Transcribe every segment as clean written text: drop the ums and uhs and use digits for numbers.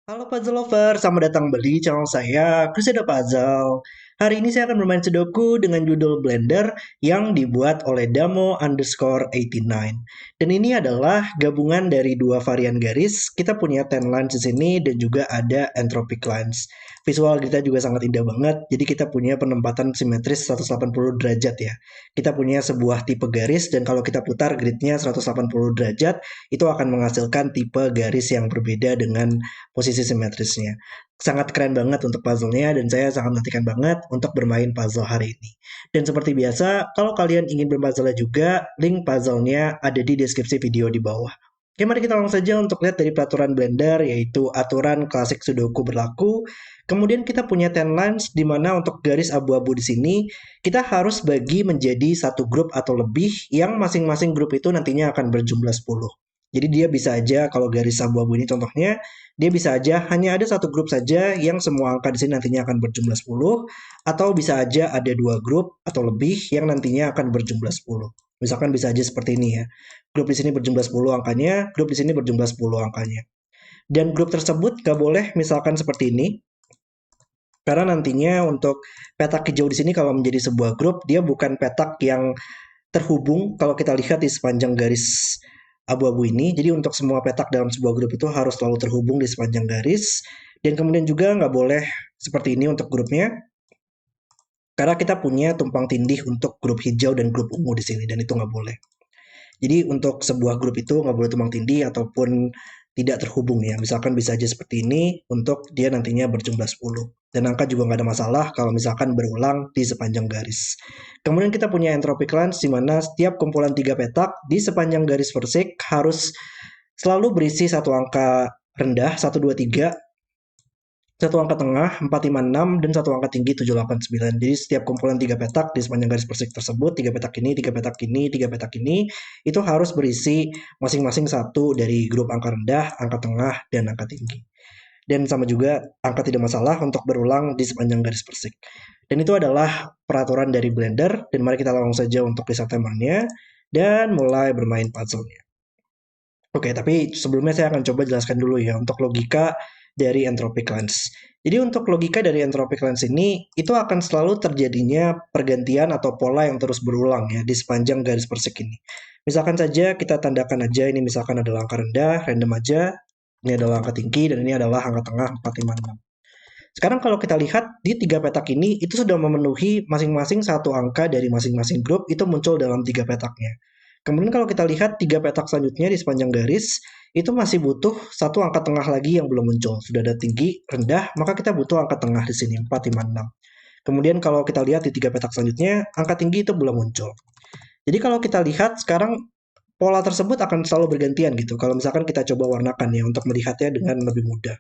Halo Puzzle Lover, selamat datang kembali di channel saya, Crusader Puzzle. Hari ini saya akan bermain Sudoku dengan judul Blender yang dibuat oleh Damo_89. Dan ini adalah gabungan dari dua varian garis. Kita punya 10 lines di sini dan juga ada entropic lines. Visual kita juga sangat indah banget, jadi kita punya penempatan simetris 180 derajat ya. Kita punya sebuah tipe garis dan kalau kita putar gridnya 180 derajat, itu akan menghasilkan tipe garis yang berbeda dengan posisi simetrisnya. Sangat keren banget untuk puzzle-nya dan saya sangat menantikan banget untuk bermain puzzle hari ini. Dan seperti biasa, kalau kalian ingin berpuzzle juga, link puzzle-nya ada di deskripsi video di bawah. Oke, mari kita langsung saja untuk lihat dari peraturan Blender, yaitu aturan klasik Sudoku berlaku. Kemudian kita punya 10 lines, di mana untuk garis abu-abu di sini, kita harus bagi menjadi satu grup atau lebih, yang masing-masing grup itu nantinya akan berjumlah 10. Jadi dia bisa aja, kalau garis abu-abu ini contohnya, dia bisa aja hanya ada satu grup saja yang semua angka di sini nantinya akan berjumlah 10, atau bisa aja ada dua grup atau lebih yang nantinya akan berjumlah 10. Misalkan bisa aja seperti ini ya. Grup di sini berjumlah 10 angkanya, grup di sini berjumlah 10 angkanya. Dan grup tersebut gak boleh misalkan seperti ini, karena nantinya untuk petak hijau di sini kalau menjadi sebuah grup, dia bukan petak yang terhubung kalau kita lihat di sepanjang garis abu-abu ini. Jadi untuk semua petak dalam sebuah grup itu harus selalu terhubung di sepanjang garis. Dan kemudian juga nggak boleh seperti ini untuk grupnya. Karena kita punya tumpang tindih untuk grup hijau dan grup ungu di sini. Dan itu nggak boleh. Jadi untuk sebuah grup itu nggak boleh tumpang tindih ataupun tidak terhubung ya. Misalkan bisa aja seperti ini untuk dia nantinya berjumlah 10. Dan angka juga nggak ada masalah kalau misalkan berulang di sepanjang garis. Kemudian kita punya entropic lines di mana setiap kumpulan tiga petak di sepanjang garis persik harus selalu berisi satu angka rendah 1, 2, 3, satu angka tengah 4, 5, 6, dan satu angka tinggi 7, 8, 9. Jadi setiap kumpulan tiga petak di sepanjang garis persik tersebut, tiga petak ini, tiga petak ini, tiga petak ini, itu harus berisi masing-masing satu dari grup angka rendah, angka tengah, dan angka tinggi. Dan sama juga angka tidak masalah untuk berulang di sepanjang garis persik. Dan itu adalah peraturan dari Blender. Dan mari kita langsung saja untuk reset timernya dan mulai bermain puzzle-nya. Oke, tapi sebelumnya saya akan coba jelaskan dulu ya untuk logika dari entropic lens. Jadi untuk logika dari entropic lens ini, itu akan selalu terjadinya pergantian atau pola yang terus berulang ya di sepanjang garis persik ini. Misalkan saja kita tandakan aja ini misalkan adalah angka rendah, random aja, ini adalah angka tinggi, dan ini adalah angka tengah 4, 5, 6. Sekarang kalau kita lihat di tiga petak ini, itu sudah memenuhi masing-masing satu angka dari masing-masing grup, itu muncul dalam tiga petaknya. Kemudian kalau kita lihat tiga petak selanjutnya di sepanjang garis, itu masih butuh satu angka tengah lagi yang belum muncul. Sudah ada tinggi, rendah, maka kita butuh angka tengah di sini, 4, 5, 6. Kemudian kalau kita lihat di tiga petak selanjutnya, angka tinggi itu belum muncul. Jadi kalau kita lihat sekarang pola tersebut akan selalu bergantian gitu. Kalau misalkan kita coba warnakan ya untuk melihatnya dengan lebih mudah.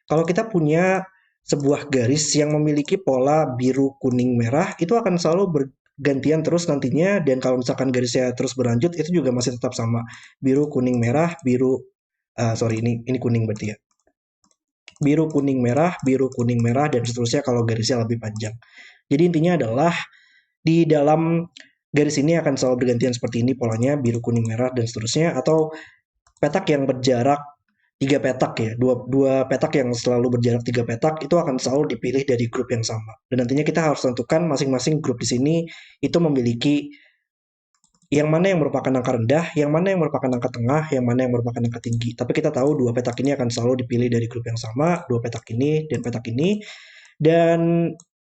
Kalau kita punya sebuah garis yang memiliki pola biru, kuning, merah, itu akan selalu bergantian terus nantinya. Dan kalau misalkan garisnya terus berlanjut, itu juga masih tetap sama. Biru, kuning, merah, biru, sorry ini kuning berarti ya. Biru, kuning, merah, dan seterusnya kalau garisnya lebih panjang. Jadi intinya adalah di dalam garis ini akan selalu bergantian seperti ini polanya, biru, kuning, merah, dan seterusnya. Atau petak yang berjarak tiga petak ya, dua petak yang selalu berjarak tiga petak itu akan selalu dipilih dari grup yang sama. Dan nantinya kita harus tentukan masing-masing grup di sini itu memiliki yang mana yang merupakan angka rendah, yang mana yang merupakan angka tengah, yang mana yang merupakan angka tinggi. Tapi kita tahu dua petak ini akan selalu dipilih dari grup yang sama, dua petak ini dan petak ini. Dan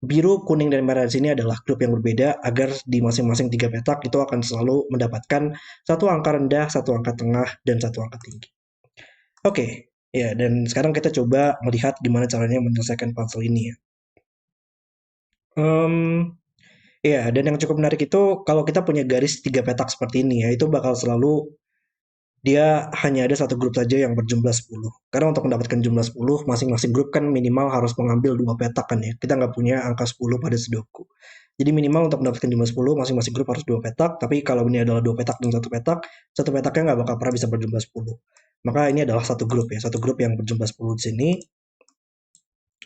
biru, kuning, dan merah di sini adalah grup yang berbeda agar di masing-masing tiga petak itu akan selalu mendapatkan satu angka rendah, satu angka tengah, dan satu angka tinggi. Oke, ya, dan sekarang kita coba melihat gimana caranya menyelesaikan puzzle ini ya. Em, ya, dan yang cukup menarik itu kalau kita punya garis tiga petak seperti ini ya, itu bakal selalu dia hanya ada satu grup saja yang berjumlah 10. Karena untuk mendapatkan jumlah 10, masing-masing grup kan minimal harus mengambil dua petak kan ya. Kita nggak punya angka 10 pada Sudoku. Jadi minimal untuk mendapatkan jumlah 10, masing-masing grup harus dua petak. Tapi kalau ini adalah dua petak dan satu petaknya nggak bakal pernah bisa berjumlah 10. Maka ini adalah satu grup ya, satu grup yang berjumlah 10 di sini.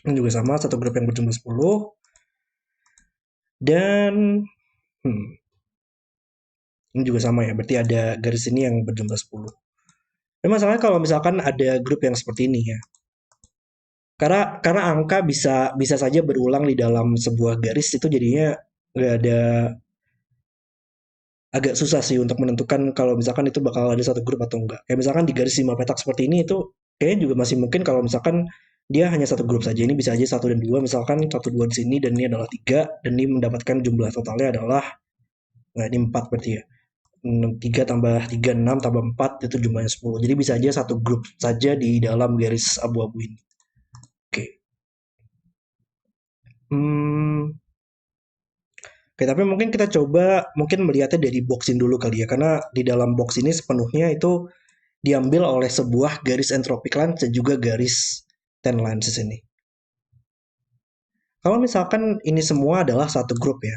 Ini juga sama, satu grup yang berjumlah 10. Dan ini juga sama ya, berarti ada garis ini yang berjumlah 10. Dan masalahnya kalau misalkan ada grup yang seperti ini ya. Karena angka bisa bisa saja berulang di dalam sebuah garis, itu jadinya nggak ada, agak susah sih untuk menentukan kalau misalkan itu bakal ada satu grup atau enggak. Kayak misalkan di garis 5 petak seperti ini itu kayaknya juga masih mungkin kalau misalkan dia hanya satu grup saja. Ini bisa aja satu dan dua, misalkan satu dua di sini dan ini adalah tiga, dan ini mendapatkan jumlah totalnya adalah, nah ini empat berarti ya. 3 tambah 3 6 tambah 4 itu jumlahnya 10. Jadi bisa aja satu grup saja di dalam garis abu-abu ini. Oke. Hmm, Oke, tapi mungkin kita coba mungkin melihatnya dari boxin dulu kali ya, karena di dalam box ini sepenuhnya itu diambil oleh sebuah garis entropic lines dan juga garis ten lines di sini. Kalau misalkan ini semua adalah satu grup ya,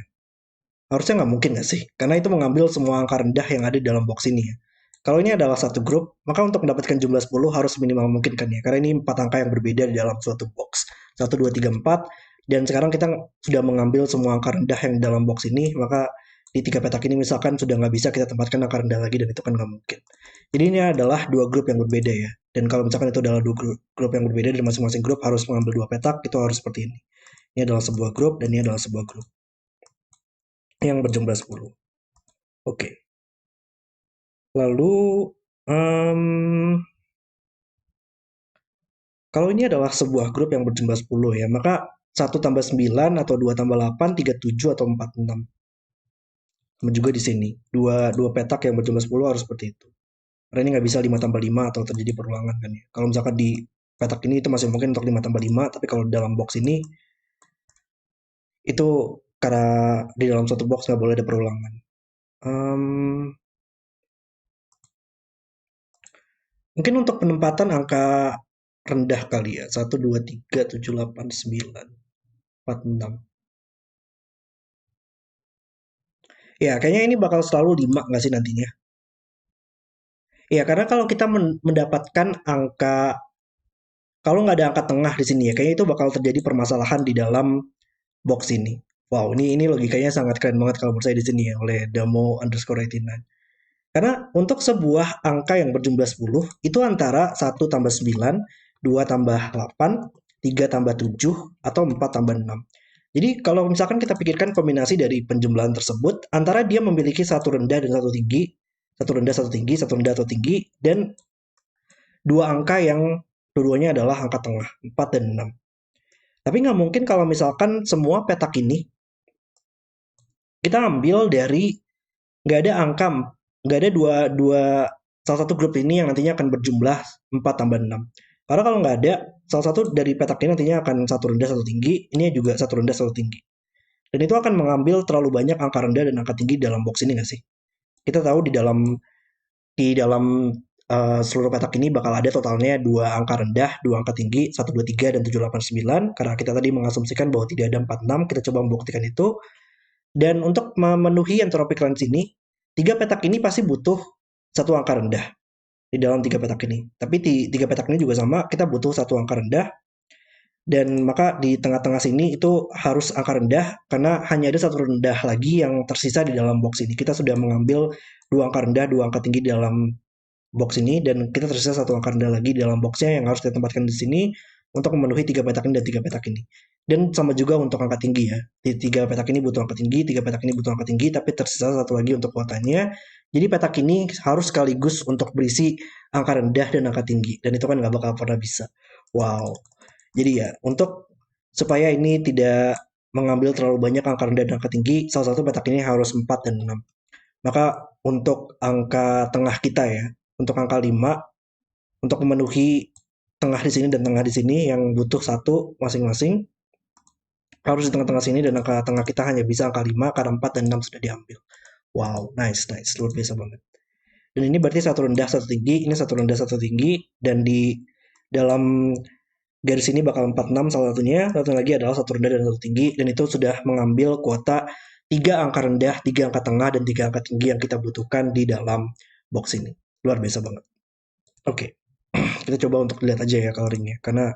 harusnya nggak mungkin nggak sih? Karena itu mengambil semua angka rendah yang ada di dalam box ini ya. Kalau ini adalah satu grup, maka untuk mendapatkan jumlah 10 harus minimal mungkin kan ya. Karena ini empat angka yang berbeda di dalam suatu box. Satu 2 3 4. Dan sekarang kita sudah mengambil semua angka rendah yang dalam box ini, maka di tiga petak ini misalkan sudah nggak bisa kita tempatkan angka rendah lagi dan itu kan nggak mungkin. Jadi ini adalah dua grup yang berbeda ya. Dan kalau misalkan itu adalah dua grup yang berbeda dan masing-masing grup harus mengambil dua petak, itu harus seperti ini. Ini adalah sebuah grup dan ini adalah sebuah grup yang berjumlah 10. Oke. Lalu em, kalau ini adalah sebuah grup yang berjumlah 10 ya, maka satu tambah 9 atau 2 tambah 8, 3 7 atau 4 6. Sama juga di sini. Dua petak yang berjumlah 10 harus seperti itu. Karena ini nggak bisa 5 tambah 5 atau terjadi perulangan kan ya. Kalau misalkan di petak ini itu masih mungkin untuk 5 tambah 5, tapi kalau dalam box ini itu karena di dalam satu box nggak boleh ada perulangan. Em, Mungkin untuk penempatan angka rendah kali ya. 1, 2, 3, 7, 8, 9, 4, 6. Ya, kayaknya ini bakal selalu 5 nggak sih nantinya? Ya, karena kalau kita mendapatkan angka, kalau nggak ada angka tengah di sini ya, kayaknya itu bakal terjadi permasalahan di dalam box ini. Wow, ini logikanya sangat keren banget kalau menurut saya di sini ya, oleh Damo_89. Karena untuk sebuah angka yang berjumlah 10, itu antara satu tambah 9, 2 tambah 8, 3 tambah 7, atau 4 tambah 6. Jadi kalau misalkan kita pikirkan kombinasi dari penjumlahan tersebut, antara dia memiliki satu rendah dan satu tinggi, satu rendah satu tinggi, satu rendah satu tinggi, dan dua angka yang dua-duanya adalah angka tengah, 4 dan 6. Tapi nggak mungkin kalau misalkan semua petak ini kita ambil dari, nggak ada angka, nggak ada dua, dua salah satu grup ini yang nantinya akan berjumlah 4 tambah 6. Karena kalau nggak ada, salah satu dari petak ini nantinya akan satu rendah satu tinggi, ini juga satu rendah satu tinggi. Dan itu akan mengambil terlalu banyak angka rendah dan angka tinggi dalam box ini nggak sih? Kita tahu di dalam seluruh petak ini bakal ada totalnya dua angka rendah, dua angka tinggi, 1, 2, 3, dan 7, 8, 9. Karena kita tadi mengasumsikan bahwa tidak ada 4, 6, kita coba membuktikan itu. Dan untuk memenuhi entropic lines ini, tiga petak ini pasti butuh satu angka rendah di dalam tiga petak ini. Tapi di tiga petak ini juga sama, kita butuh satu angka rendah. Dan maka di tengah-tengah sini itu harus angka rendah, karena hanya ada satu rendah lagi yang tersisa di dalam box ini. Kita sudah mengambil dua angka rendah, dua angka tinggi di dalam box ini, dan kita tersisa satu angka rendah lagi di dalam boxnya yang harus kita tempatkan di sini untuk memenuhi tiga petak ini dan tiga petak ini. Dan sama juga untuk angka tinggi ya. Di tiga petak ini butuh angka tinggi, tiga petak ini butuh angka tinggi, tapi tersisa satu lagi untuk kuotanya. Jadi petak ini harus sekaligus untuk berisi angka rendah dan angka tinggi, dan itu kan nggak bakal pernah bisa. Wow. Jadi ya, untuk supaya ini tidak mengambil terlalu banyak angka rendah dan angka tinggi, salah satu petak ini harus 4 dan 6. Maka untuk angka tengah kita ya, untuk angka 5, untuk memenuhi tengah di sini dan tengah di sini yang butuh satu masing-masing, harus di tengah-tengah sini, dan angka tengah kita hanya bisa angka 5 karena 4 dan 6 sudah diambil. Wow, nice, nice, luar biasa banget. Dan ini berarti satu rendah, satu tinggi, ini satu rendah, satu tinggi, dan di dalam garis ini bakal 46 salah satunya, satu lagi adalah satu rendah dan satu tinggi, dan itu sudah mengambil kuota tiga angka rendah, tiga angka tengah, dan tiga angka tinggi yang kita butuhkan di dalam box ini. Luar biasa banget. Oke, kita coba untuk lihat aja ya coloringnya, karena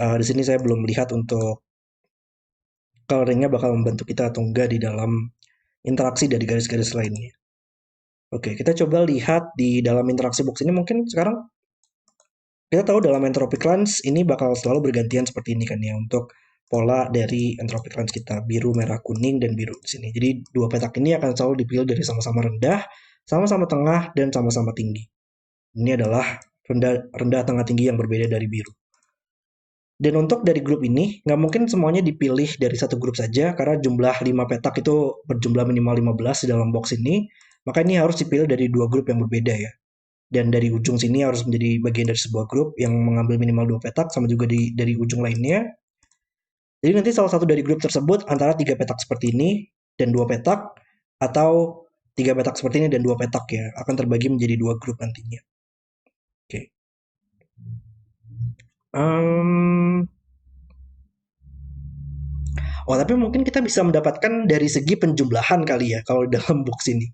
di sini saya belum lihat untuk coloringnya bakal membantu kita atau enggak di dalam interaksi dari garis-garis lainnya. Oke, kita coba lihat di dalam interaksi box ini mungkin sekarang. Kita tahu dalam entropic lens ini bakal selalu bergantian seperti ini kan ya untuk pola dari entropic lens kita, biru, merah, kuning, dan biru di sini. Jadi dua petak ini akan selalu dipilih dari sama-sama rendah, sama-sama tengah, dan sama-sama tinggi. Ini adalah rendah, rendah, tengah, tinggi yang berbeda dari biru. Dan untuk dari grup ini, nggak mungkin semuanya dipilih dari satu grup saja, karena jumlah 5 petak itu berjumlah minimal 15 di dalam box ini, maka ini harus dipilih dari dua grup yang berbeda ya. Dan dari ujung sini harus menjadi bagian dari sebuah grup yang mengambil minimal 2 petak, sama juga dari ujung lainnya. Jadi nanti salah satu dari grup tersebut antara 3 petak seperti ini dan 2 petak, atau 3 petak seperti ini dan 2 petak ya, akan terbagi menjadi dua grup nantinya. Oke. Um, Oh, tapi mungkin kita bisa mendapatkan dari segi penjumlahan kali ya kalau dalam box ini.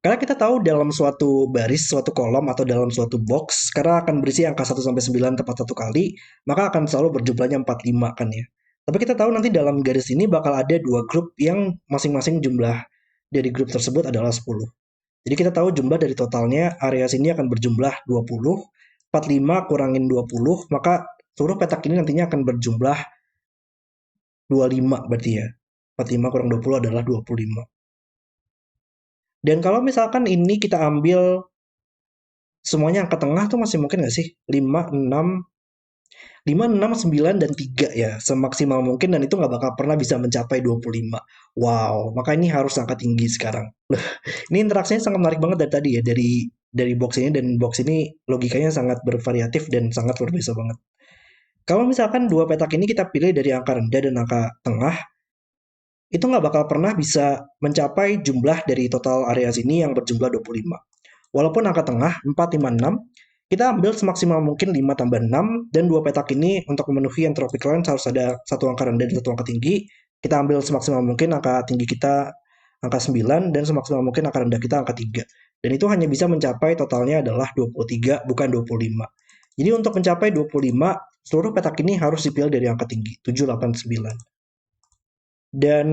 Karena kita tahu dalam suatu baris, suatu kolom atau dalam suatu box, karena akan berisi angka 1 sampai 9 tepat satu kali, maka akan selalu berjumlahnya 45 kan ya. Tapi kita tahu nanti dalam garis ini bakal ada dua grup yang masing-masing jumlah dari grup tersebut adalah 10. Jadi kita tahu jumlah dari totalnya area sini akan berjumlah 20, 45 kurangin 20, maka seluruh petak ini nantinya akan berjumlah 25 berarti ya. 45 kurang 20 adalah 25. Dan kalau misalkan ini kita ambil semuanya angka tengah tuh masih mungkin nggak sih? 5, 6, 9, dan 3 ya. Semaksimal mungkin dan itu nggak bakal pernah bisa mencapai 25. Wow, maka ini harus angka tinggi sekarang. Ini interaksinya sangat menarik banget dari tadi ya. Dari box ini dan box ini logikanya sangat bervariatif dan sangat luar biasa banget. Kalau misalkan dua petak ini kita pilih dari angka rendah dan angka tengah, itu nggak bakal pernah bisa mencapai jumlah dari total area sini yang berjumlah 25. Walaupun angka tengah 4, 5, 6, kita ambil semaksimal mungkin 5 tambah 6, dan dua petak ini untuk memenuhi entropic lens harus ada satu angka rendah dan satu angka tinggi. Kita ambil semaksimal mungkin angka tinggi kita angka 9, dan semaksimal mungkin angka rendah kita angka 3. Dan itu hanya bisa mencapai totalnya adalah 23, bukan 25. Jadi untuk mencapai 25, seluruh petak ini harus dipilih dari angka tinggi, 7, 8, 9. Dan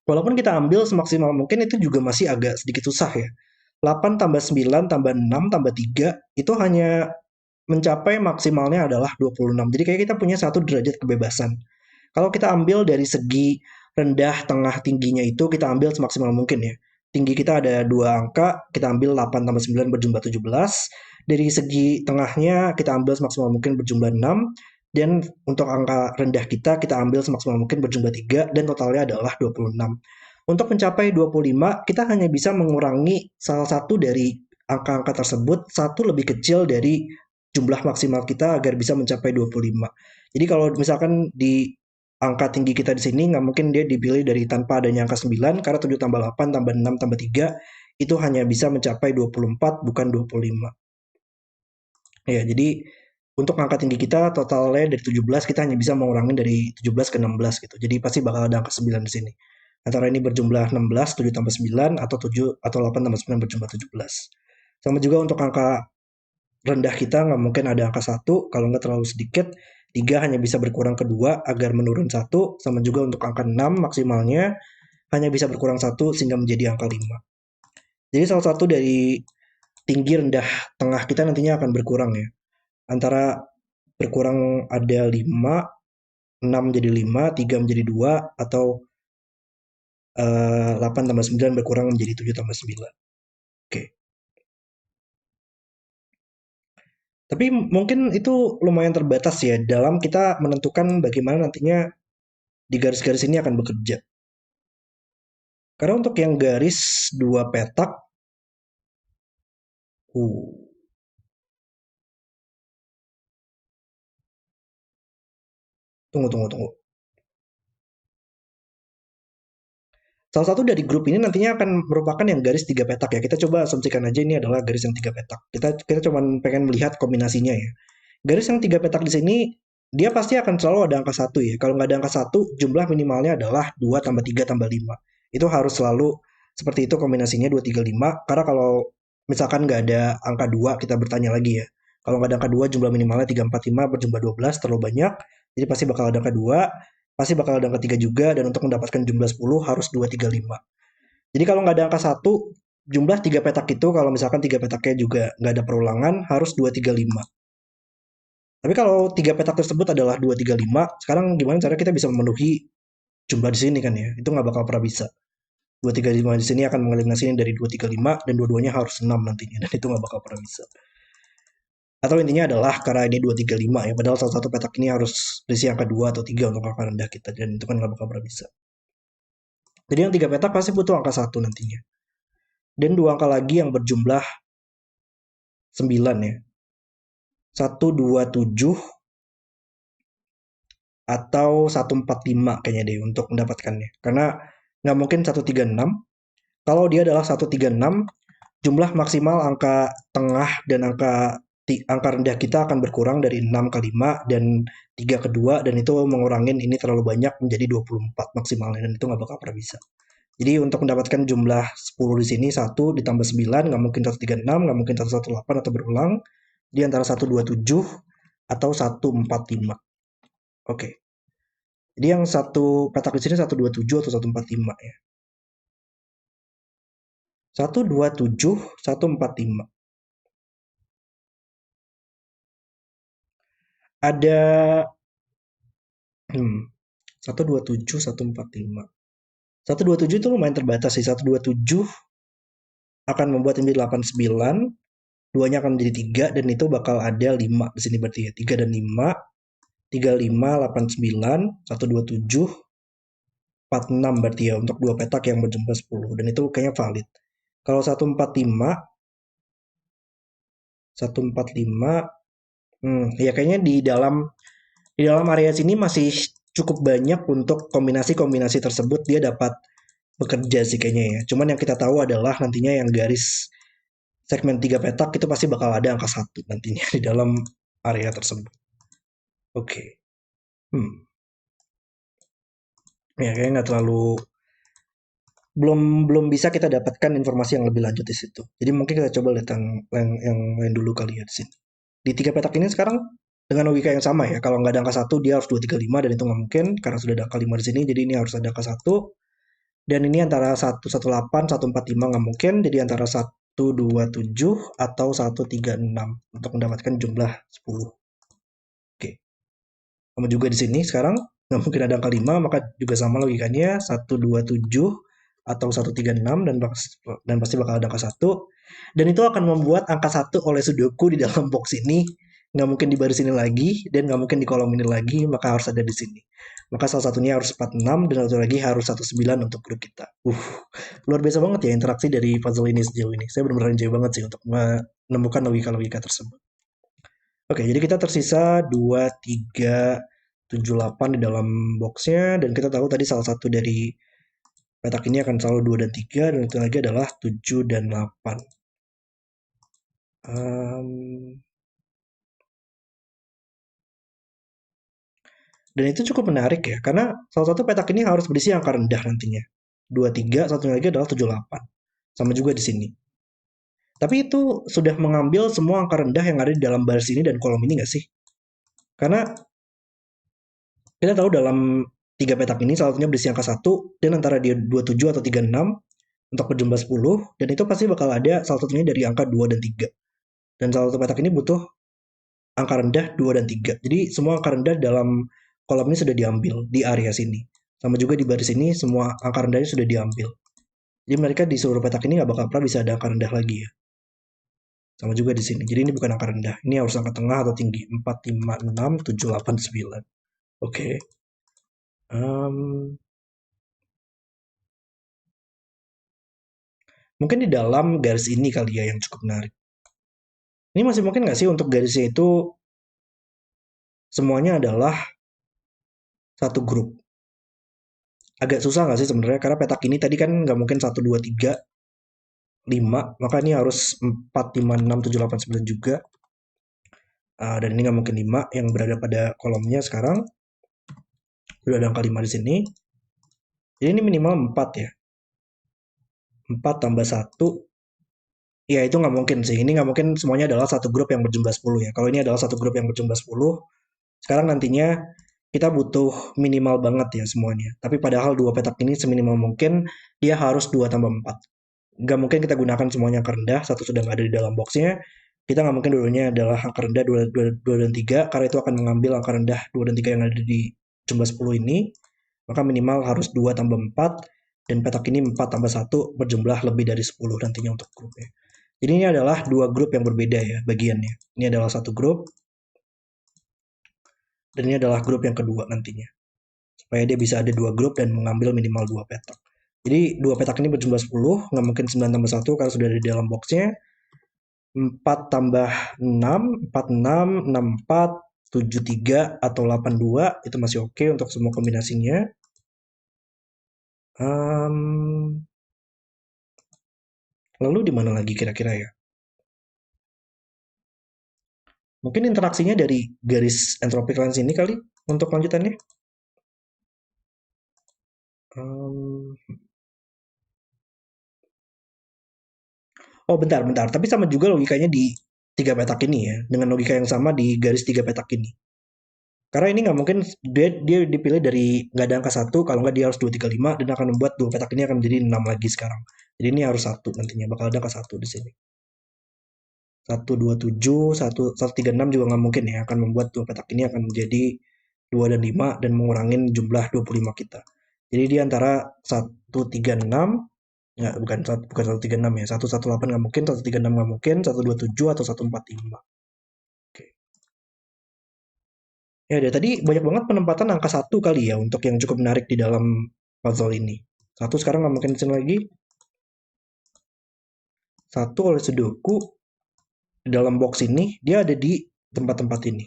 walaupun kita ambil semaksimal mungkin itu juga masih agak sedikit susah ya. 8 tambah 9 tambah 6 tambah 3 itu hanya mencapai maksimalnya adalah 26. Jadi kayak kita punya satu derajat kebebasan. Kalau kita ambil dari segi rendah, tengah, tingginya itu kita ambil semaksimal mungkin ya. Tinggi kita ada dua angka, kita ambil 8 tambah 9 berjumlah 17. Dari segi tengahnya kita ambil semaksimal mungkin berjumlah 6. Dan untuk angka rendah kita ambil semaksimal mungkin berjumlah 3 dan totalnya adalah 26. Untuk mencapai 25, kita hanya bisa mengurangi salah satu dari angka-angka tersebut, satu lebih kecil dari jumlah maksimal kita agar bisa mencapai 25. Jadi kalau misalkan di angka tinggi kita di sini nggak mungkin dia dipilih dari tanpa adanya angka 9, karena 7 tambah 8 tambah 6 tambah 3 itu hanya bisa mencapai 24 bukan 25. Ya, jadi untuk angka tinggi kita totalnya dari 17 kita hanya bisa mengurangi dari 17 ke 16 gitu. Jadi pasti bakal ada angka 9 di sini. Antara ini berjumlah 16, 7 tambah 9 atau 7 atau 8 tambah 9 berjumlah 17. Sama juga untuk angka rendah kita nggak mungkin ada angka 1 kalau nggak terlalu sedikit. 3 hanya bisa berkurang ke 2 agar menurun 1. Sama juga untuk angka 6 maksimalnya hanya bisa berkurang 1 sehingga menjadi angka 5. Jadi salah satu dari tinggi, rendah, tengah kita nantinya akan berkurang ya. Antara berkurang ada 5, 6 menjadi 5, 3 menjadi 2, atau 8 tambah 9 berkurang menjadi 7 tambah 9. Oke. Tapi mungkin itu lumayan terbatas ya dalam kita menentukan bagaimana nantinya di garis-garis ini akan bekerja. Karena untuk yang garis dua petak, uh, tunggu. Salah satu dari grup ini nantinya akan merupakan yang garis tiga petak ya. Kita coba asumsikan aja ini adalah garis yang tiga petak. Kita cuma pengen melihat kombinasinya ya. Garis yang tiga petak di sini dia pasti akan selalu ada angka satu ya. Kalau nggak ada angka satu, jumlah minimalnya adalah 2 tambah 3 tambah 5. Itu harus selalu seperti itu kombinasinya 2, 3, 5. Karena kalau misalkan nggak ada angka 2, kita bertanya lagi ya. Kalau nggak ada angka 2, jumlah minimalnya 3, 4, 5 berjumlah 12, terlalu banyak. Jadi pasti bakal ada angka 2, pasti bakal ada angka 3 juga, dan untuk mendapatkan jumlah 10 harus 2, 3, 5. Jadi kalau nggak ada angka satu, jumlah 3 petak itu kalau misalkan 3 petaknya juga nggak ada perulangan harus 235. Tapi kalau 3 petak tersebut adalah 235, sekarang gimana cara kita bisa memenuhi jumlah di sini kan ya? Itu nggak bakal pernah bisa. 235 di sini akan mengeliminasi ini dari 235 dan dua-duanya harus 6 nantinya dan itu nggak bakal pernah bisa. Atau intinya adalah karena ini 235 ya, padahal salah satu petak ini harus berisi angka 2 atau 3 untuk angka rendah kita dan itu kan nggak bakal pernah bisa. Jadi yang 3 petak pasti butuh angka 1 nantinya. Dan dua angka lagi yang berjumlah 9 ya. 127 atau 145 kayaknya deh untuk mendapatkannya. Karena nggak mungkin 136. Kalau dia adalah 136, jumlah maksimal angka tengah dan angka rendah kita akan berkurang dari 6 ke 5 dan 3 ke 2 dan itu mengurangin ini terlalu banyak menjadi 24 maksimalnya dan itu nggak bakal pernah bisa. Jadi untuk mendapatkan jumlah 10 di sini 1 ditambah 9 nggak mungkin 136, nggak mungkin 118 atau berulang di antara 127 atau 145. Oke. Jadi yang satu petak di sini 127 atau 145 ya. 127 145. Ada 127 145. 127 itu lumayan terbatas sih. 127 akan membuat ini 89, duanya akan menjadi 3 dan itu bakal ada 5 di sini berarti ya. 3 dan 5, 35, 89, 127, 46 berarti ya untuk dua petak yang berjumlah 10 dan itu kayaknya valid. Kalau 145, 145, ya kayaknya di dalam area sini masih cukup banyak untuk kombinasi-kombinasi tersebut dia dapat bekerja sih kayaknya ya. Cuman yang kita tahu adalah nantinya yang garis segmen 3 petak itu pasti bakal ada angka 1 nantinya di dalam area tersebut. Oke. Ya kayaknya nggak terlalu belum bisa kita dapatkan informasi yang lebih lanjut di situ. Jadi mungkin kita coba lihat yang lain dulu kali ya di sini. Di 3 petak ini sekarang dengan logika yang sama ya. Kalau nggak ada angka 1 dia harus 235 dan itu nggak mungkin karena sudah ada angka 5 di sini. Jadi ini harus ada angka 1. Dan ini antara 118, 145 nggak mungkin. Jadi antara 127 atau 136 untuk mendapatkan jumlah 10. Oke. Sama juga di sini sekarang nggak mungkin ada angka 5, maka juga sama logikanya 127 atau 136 dan pasti bakal ada angka 1. Dan itu akan membuat angka 1 oleh Sudoku di dalam box ini nggak mungkin di baris ini lagi dan nggak mungkin di kolom ini lagi, maka harus ada di sini. Maka salah satunya harus 46 dan satu lagi harus 19 untuk grup kita. Luar biasa banget ya interaksi dari puzzle ini sejauh ini. Saya benar-benar enjoy banget sih untuk menemukan logika-logika tersebut. Oke, jadi kita tersisa 2, 3, 7, 8 di dalam boxnya dan kita tahu tadi salah satu dari petak ini akan selalu 2 dan 3 dan itu lagi adalah 7 dan 8. Dan itu cukup menarik ya, karena salah satu petak ini harus berisi angka rendah nantinya. 2, 3, satunya lagi adalah 7, 8. Sama juga di sini. Tapi itu sudah mengambil semua angka rendah yang ada di dalam baris ini dan kolom ini nggak sih? Karena kita tahu dalam 3 petak ini salah satunya berisi angka 1 dan antara dia 27 atau 36 untuk berjumlah 10 dan itu pasti bakal ada salah satunya dari angka 2 dan 3. Dan salah satu petak ini butuh angka rendah 2 dan 3. Jadi semua angka rendah dalam kolom ini sudah diambil di area sini. Sama juga di baris ini semua angka rendahnya sudah diambil. Jadi mereka di seluruh petak ini nggak bakal pernah bisa ada angka rendah lagi ya. Sama juga di sini. Jadi ini bukan angka rendah. Ini harus angka tengah atau tinggi. 4, 5, 6, 7, 8, 9. Oke. Mungkin di dalam garis ini kali ya yang cukup menarik. Ini masih mungkin nggak sih untuk garisnya itu semuanya adalah satu grup? Agak susah nggak sih sebenarnya? Karena petak ini tadi kan nggak mungkin 1, 2, 3, 5. Maka ini harus 4, 5, 6, 7, 8, 9 juga. Dan ini nggak mungkin 5 yang berada pada kolomnya sekarang. Sudah ada angka 5 di sini. Jadi ini minimal 4 ya. 4 tambah 1. Ya itu nggak mungkin sih. Ini nggak mungkin semuanya adalah satu grup yang berjumlah 10 ya. Kalau ini adalah satu grup yang berjumlah 10, sekarang nantinya kita butuh minimal banget ya semuanya. Tapi padahal dua petak ini seminimal mungkin dia harus 2 tambah 4. nggak mungkin kita gunakan semuanya angka rendah, satu sudah nggak ada di dalam boxnya. Kita nggak mungkin dua-duanya adalah angka rendah 2 dan 3, karena itu akan mengambil angka rendah 2 dan 3 yang ada di jumlah 10 ini. Maka minimal harus 2 tambah 4, dan petak ini 4 tambah 1 berjumlah lebih dari 10 nantinya untuk grupnya. Jadi ini adalah dua grup yang berbeda ya bagiannya. Ini adalah satu grup, dan ini adalah grup yang kedua nantinya. Supaya dia bisa ada dua grup dan mengambil minimal dua petak. Jadi dua petak ini berjumlah 10, nggak mungkin 9 tambah 1 karena sudah ada di dalam boxnya. 4 tambah 6, 46, 64, 73, atau 82, itu masih oke untuk semua kombinasinya. Lalu di mana lagi kira-kira ya? Mungkin interaksinya dari garis entropic lines ini kali untuk lanjutannya. Um, oh bentar. Tapi sama juga logikanya di tiga petak ini ya. Dengan logika yang sama di garis tiga petak ini. Karena ini nggak mungkin dia dipilih dari nggak ada angka satu, kalau nggak dia harus 235 dan akan membuat dua petak ini akan menjadi 6 lagi sekarang. Jadi ini harus satu nantinya, bakal ada angka satu di sini. 127, 136 juga nggak mungkin ya, akan membuat dua petak ini akan menjadi 2 dan 5 dan mengurangin jumlah 25 kita. Jadi di antara 136, nggak, bukan 136 ya, 118 nggak mungkin, 136 nggak mungkin, 127 atau 145. Oke. Ya, dari tadi banyak banget penempatan angka satu kali ya untuk yang cukup menarik di dalam puzzle ini. Satu sekarang nggak mungkin di sini lagi. Satu oleh Sudoku di dalam box ini dia ada di tempat-tempat ini.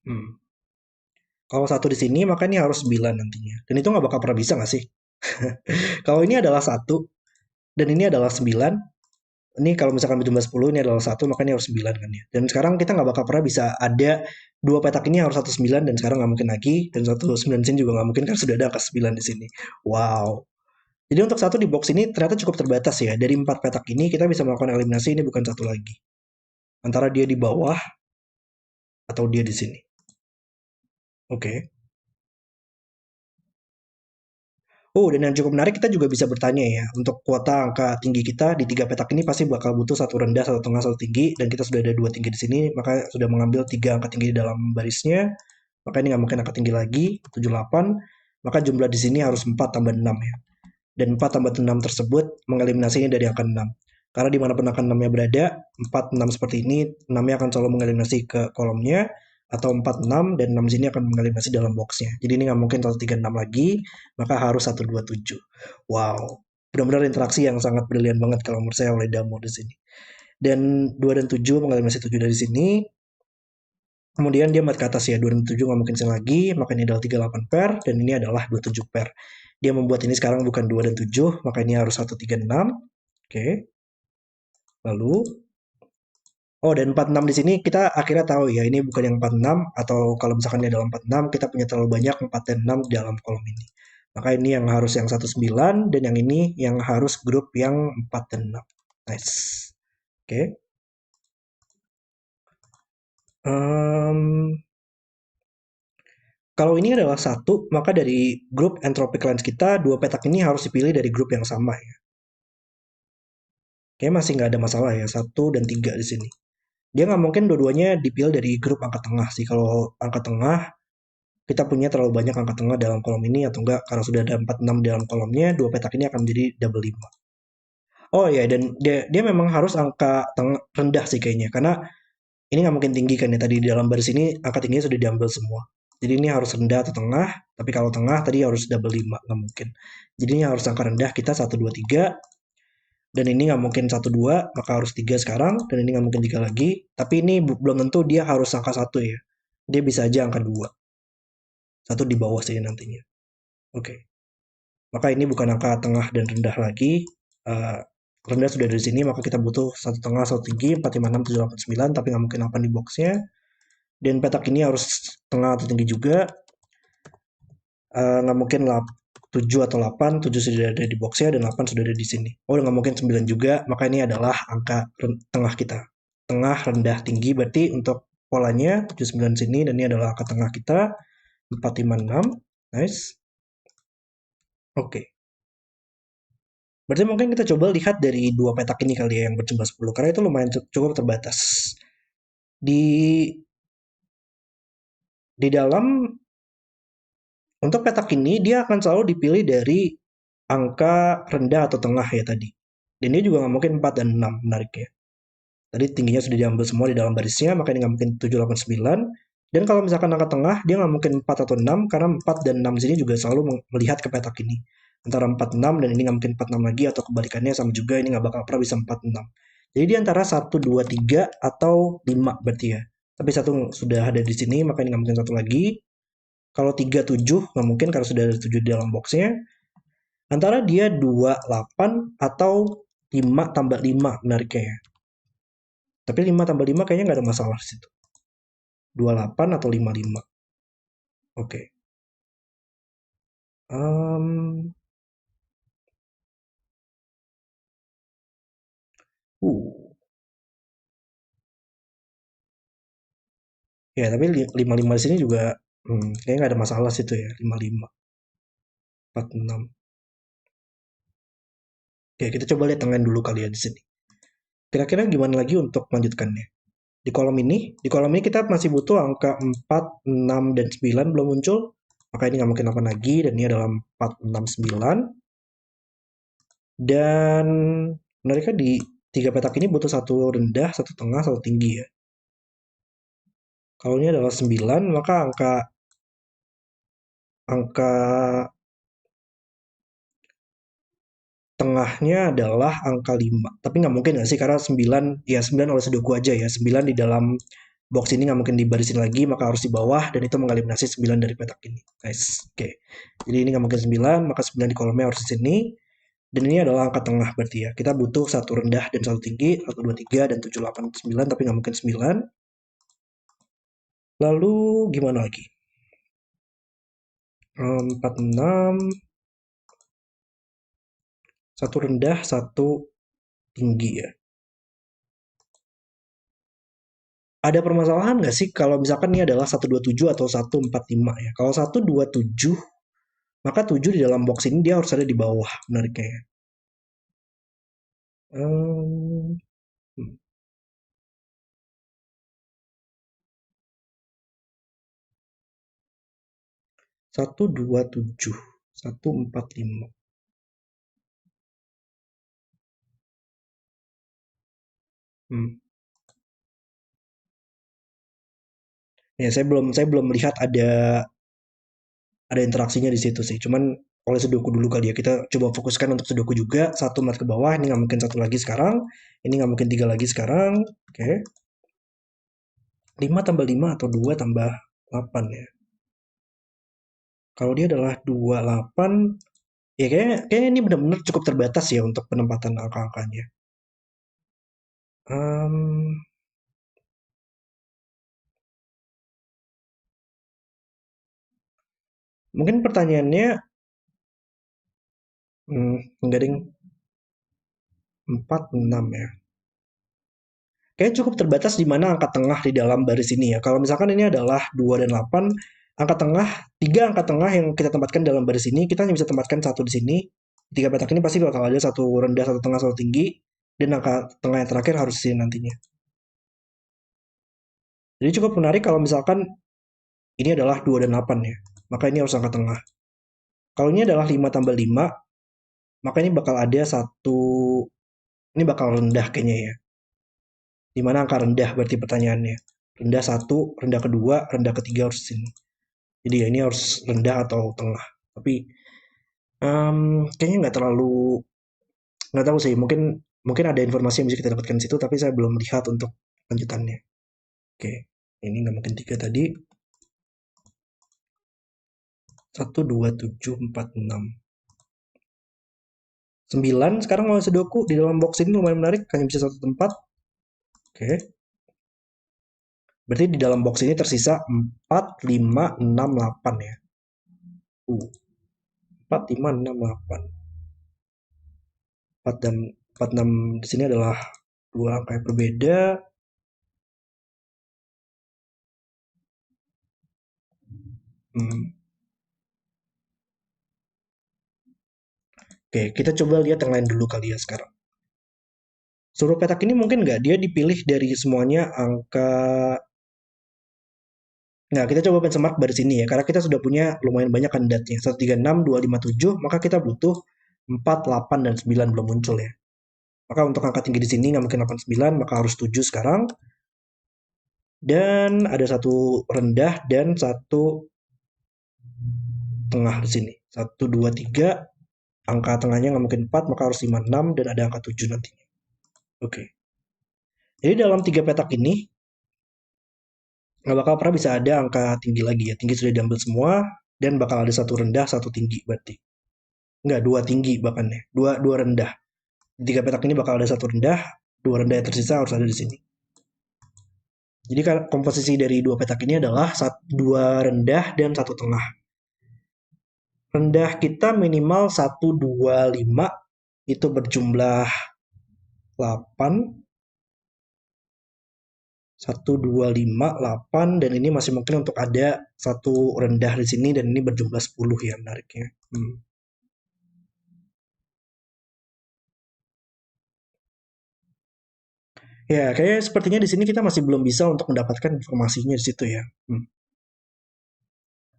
Hmm. Kalau satu di sini maka ini harus 9 nantinya. Dan itu nggak bakal pernah bisa nggak sih? Kalau ini adalah satu dan ini adalah 9, ini kalau misalkan berjumlah 10 ini adalah satu, maka ini harus 9 kan ya. Dan sekarang kita nggak bakal pernah bisa ada dua petak ini harus 19 dan sekarang nggak mungkin lagi, dan 19 di sini juga nggak mungkin kan sudah ada angka 9 di sini. Wow. Jadi untuk satu di box ini ternyata cukup terbatas ya. Dari empat petak ini kita bisa melakukan eliminasi, ini bukan satu lagi. Antara dia di bawah atau dia di sini. Oke. Oh, dan yang cukup menarik kita juga bisa bertanya ya, untuk kuota angka tinggi kita di tiga petak ini pasti bakal butuh satu rendah, satu tengah, satu tinggi, dan kita sudah ada dua tinggi di sini, maka sudah mengambil tiga angka tinggi di dalam barisnya, maka ini nggak mungkin angka tinggi lagi, 78, maka jumlah di sini harus 4 tambah 6 ya. Dan 4 tambah 6 tersebut mengeliminasinya dari angka 6. Karena dimanapun angka 6-nya berada, 4, 6 seperti ini, 6-nya akan selalu mengeliminasi ke kolomnya, atau 4, 6, dan 6 sini akan mengeliminasi dalam boxnya. Jadi ini nggak mungkin 136 lagi, maka harus 127. Wow, benar-benar interaksi yang sangat brilian banget kalau menurut saya oleh Damo di sini. Dan 2 dan 7 mengeliminasi 7 dari sini. Kemudian dia mat ke atas ya, 2 dan 7 nggak mungkin lagi, maka ini adalah 38 pair, dan ini adalah 27 pair. Dia membuat ini sekarang bukan 2 dan 7, maka ini harus 136. Oke. Lalu oh, dan 46 di sini kita akhirnya tahu ya, ini bukan yang 46, atau kalau misalkan dia dalam 46, kita punya terlalu banyak 4 dan 6 di dalam kolom ini. Maka ini yang harus yang 19, dan yang ini yang harus grup yang 4 dan 6. Nice. Oke. Kalau ini adalah satu, maka dari grup entropic lines kita, dua petak ini harus dipilih dari grup yang sama ya. Kayaknya masih nggak ada masalah ya, satu dan tiga di sini. Dia nggak mungkin dua-duanya dipilih dari grup angka tengah sih. Kalau angka tengah, kita punya terlalu banyak angka tengah dalam kolom ini, atau enggak, karena sudah ada 46 dalam kolomnya, dua petak ini akan menjadi double 5. Oh ya, dan dia memang harus angka tengah rendah sih kayaknya, karena ini nggak mungkin tinggi kan ya, tadi di dalam baris ini angka tingginya sudah diambil semua. Jadi ini harus rendah atau tengah, tapi kalau tengah tadi harus double 5, nggak mungkin. Jadi ini harus angka rendah kita 1, 2, 3, dan ini nggak mungkin 1, 2, maka harus 3 sekarang, dan ini nggak mungkin 3 lagi, tapi ini belum tentu dia harus angka 1 ya. Dia bisa aja angka 2. Satu di bawah sini nantinya. Oke. Maka ini bukan angka tengah dan rendah lagi. Eh, rendah sudah dari sini, maka kita butuh satu tengah, satu tinggi, 4, 5, 6, 7, 8, 9, tapi nggak mungkin 8 di boxnya. Dan petak ini harus tengah atau tinggi juga. Nggak mungkin 7 atau 8, 7 sudah ada di boxnya dan 8 sudah ada di sini. Oh, nggak mungkin 9 juga, maka ini adalah angka tengah kita. Tengah, rendah, tinggi, berarti untuk polanya 7, 9 sini, dan ini adalah angka tengah kita, 4, 5, 6. Nice. Oke. Berarti mungkin kita coba lihat dari dua petak ini kali ya yang berjumlah 10 karena itu lumayan cukup terbatas. Di di dalam untuk petak ini dia akan selalu dipilih dari angka rendah atau tengah ya tadi. Dan dia juga nggak mungkin 4 dan 6 menariknya. Tadi tingginya sudah diambil semua di dalam barisnya, maka ini nggak mungkin 7, 8, 9. Dan kalau misalkan angka tengah, dia nggak mungkin 4 atau 6, karena 4 dan 6 sini juga selalu melihat ke petak ini. Antara 4, 6, dan ini nggak mungkin 4, 6 lagi, atau kebalikannya sama juga, ini nggak bakal pernah bisa 4, 6. Jadi di antara 1, 2, 3, atau 5 berarti ya. Tapi satu sudah ada di sini, maka ini nggak mungkin satu lagi. Kalau 3, 7, nggak mungkin karena sudah ada 7 di dalam boxnya. Antara dia 2, 8, atau 5 tambah 5 menariknya ya. Tapi 5 tambah 5 kayaknya nggak ada masalah di situ. 28 atau 55. Oke. Um, uh. Ya, tapi 55 di sini juga kayaknya nggak ada masalah situ ya. 55, 46. Oke, kita coba lihat tangan dulu kali ya di sini. Kira-kira gimana lagi untuk melanjutkannya? Di kolom ini kita masih butuh angka 4, 6, dan 9 belum muncul. Maka ini nggak mungkin 8 lagi, dan ini adalah 4, 6, 9. Dan mereka di tiga petak ini butuh satu rendah, satu tengah, satu tinggi ya. Kalau ini adalah 9, maka angka angka tengahnya adalah angka 5. Tapi nggak mungkin nggak sih, karena 9, ya 9 oleh sudoku aja ya. 9 di dalam box ini nggak mungkin dibarisin lagi, maka harus di bawah, dan itu mengeliminasi 9 dari petak ini. Guys, oke. Jadi ini nggak mungkin 9, maka 9 di kolomnya harus di sini. Dan ini adalah angka tengah berarti ya. Kita butuh satu rendah dan satu tinggi, 1, 2, 3, dan 7, 8, 9, tapi nggak mungkin 9. Lalu gimana lagi? 4, 6, satu rendah, satu tinggi ya. Ada permasalahan nggak sih kalau misalkan ini adalah 127 atau 145 ya? Kalau 127, maka 7 di dalam box ini dia harus ada di bawah menariknya ya. Hmm, 127, 145. Hmm. Ya, saya belum melihat ada interaksinya di situ sih. Cuman oleh Sudoku dulu kali ya. Kita coba fokuskan untuk Sudoku juga. Satu mat ke bawah. Ini nggak mungkin satu lagi sekarang. Ini nggak mungkin tiga lagi sekarang. Oke. 5 tambah 5 atau 2 tambah 8 ya. Kalau dia adalah 28, ya kayaknya ini benar-benar cukup terbatas ya untuk penempatan angka-angkanya. Em, mungkin pertanyaannya, enggak ding, 4, 6 ya. Kayaknya cukup terbatas di mana angka tengah di dalam baris ini ya. Kalau misalkan ini adalah 2 dan 8, angka tengah, tiga angka tengah yang kita tempatkan dalam baris ini, kita hanya bisa tempatkan satu di sini. Tiga petak ini pasti bakal ada satu rendah, satu tengah, satu tinggi, dan angka tengah yang terakhir harus di sini nantinya. Jadi cukup menarik kalau misalkan ini adalah 2 dan 8 ya. Maka ini harus angka tengah. Kalau ini adalah 5 tambah 5, maka ini bakal ada satu, ini bakal rendah kayaknya ya. Di mana angka rendah berarti pertanyaannya. Rendah satu, rendah kedua, rendah ketiga harus di sini. Jadi ya ini harus rendah atau tengah. Tapi kayaknya nggak tahu sih. Mungkin mungkin ada informasi yang bisa kita dapatkan di situ, tapi saya belum lihat untuk lanjutannya. Oke, ini nggak mungkin tiga tadi. 1, 2, 7, 4, 6. 9 sekarang mau sudoku di dalam box ini lumayan menarik, hanya bisa satu tempat. Oke. Berarti di dalam box ini tersisa 4, 5, 6, 8 ya. 4, 5, 6, 8. 4 dan 4, 6 di sini adalah dua angka yang berbeda. Hmm. Oke, kita coba lihat yang lain dulu kali ya sekarang. Seluruh petak ini mungkin nggak dia dipilih dari semuanya angka. Nah, kita coba benchmark dari sini ya, karena kita sudah punya lumayan banyak kandidatnya. 136, 257, maka kita butuh 4, 8, dan 9 belum muncul ya. Maka untuk angka tinggi di sini nggak mungkin 89, maka harus 7 sekarang. Dan ada satu rendah dan satu tengah di sini. 1, 2, 3, angka tengahnya nggak mungkin 4, maka harus 5, 6, dan ada angka 7 nantinya. Oke. Jadi dalam tiga petak ini, nggak bakal pernah bisa ada angka tinggi lagi ya. Tinggi sudah diambil semua, dan bakal ada satu rendah, satu tinggi berarti. Nggak, dua tinggi bahkan ya. Dua rendah. Di tiga petak ini bakal ada satu rendah, dua rendah yang tersisa harus ada di sini. Jadi komposisi dari dua petak ini adalah dua rendah dan satu tengah. Rendah kita minimal 125 itu berjumlah 8. 1, 2, 5, 8, dan ini masih mungkin untuk ada satu rendah di sini dan ini berjumlah 10 ya menariknya. Ya, kayaknya sepertinya di sini kita masih belum bisa untuk mendapatkan informasinya di situ ya.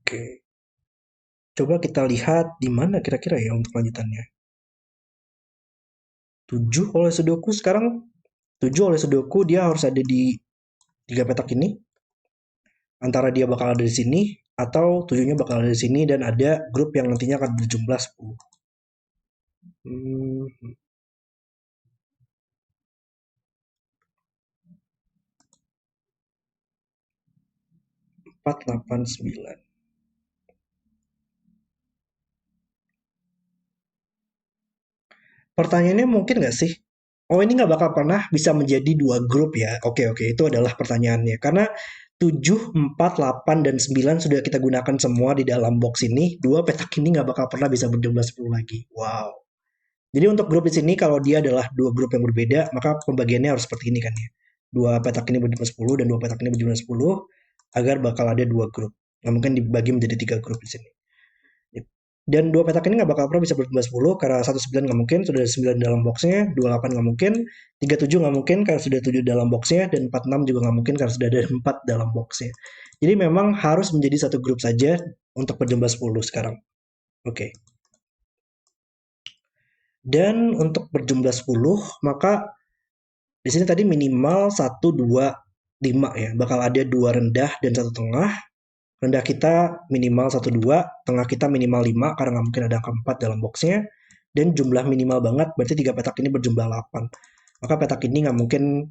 Oke, coba kita lihat di mana kira-kira ya untuk lanjutannya. 7 oleh Sudoku sekarang. 7 oleh Sudoku dia harus ada di tiga petak ini. Antara dia bakal ada di sini atau 7-nya bakal ada di sini dan ada grup yang nantinya akan berjumlah 10. Hmm, 4, 8, 9. Pertanyaannya mungkin nggak sih? Oh, ini nggak bakal pernah bisa menjadi dua grup ya. Oke, oke, itu adalah pertanyaannya. Karena 7, 4, 8, dan 9 sudah kita gunakan semua di dalam box ini. Dua petak ini nggak bakal pernah bisa berjumlah 10 lagi. Wow. Jadi untuk grup di sini kalau dia adalah dua grup yang berbeda, maka pembagiannya harus seperti ini kan ya. Dua petak ini berjumlah 10 dan dua petak ini berjumlah 10 agar bakal ada dua grup. Nah, mungkin dibagi menjadi tiga grup di sini. Dan dua petak ini nggak bakal pernah bisa berjumlah 10 karena 19 nggak mungkin, sudah ada 9 dalam boxnya, 28 nggak mungkin, 37 nggak mungkin karena sudah 7 dalam boxnya, dan 46 juga nggak mungkin karena sudah ada 4 dalam boxnya. Jadi memang harus menjadi satu grup saja untuk berjumlah 10 sekarang. Oke. Dan untuk berjumlah 10, maka di sini tadi minimal 1, 2, 5 ya. Bakal ada dua rendah dan satu tengah. Rendah kita minimal 1, 2, tengah kita minimal 5 karena nggak mungkin ada angka 4 dalam boxnya. Dan jumlah minimal banget berarti tiga petak ini berjumlah 8. Maka petak ini nggak mungkin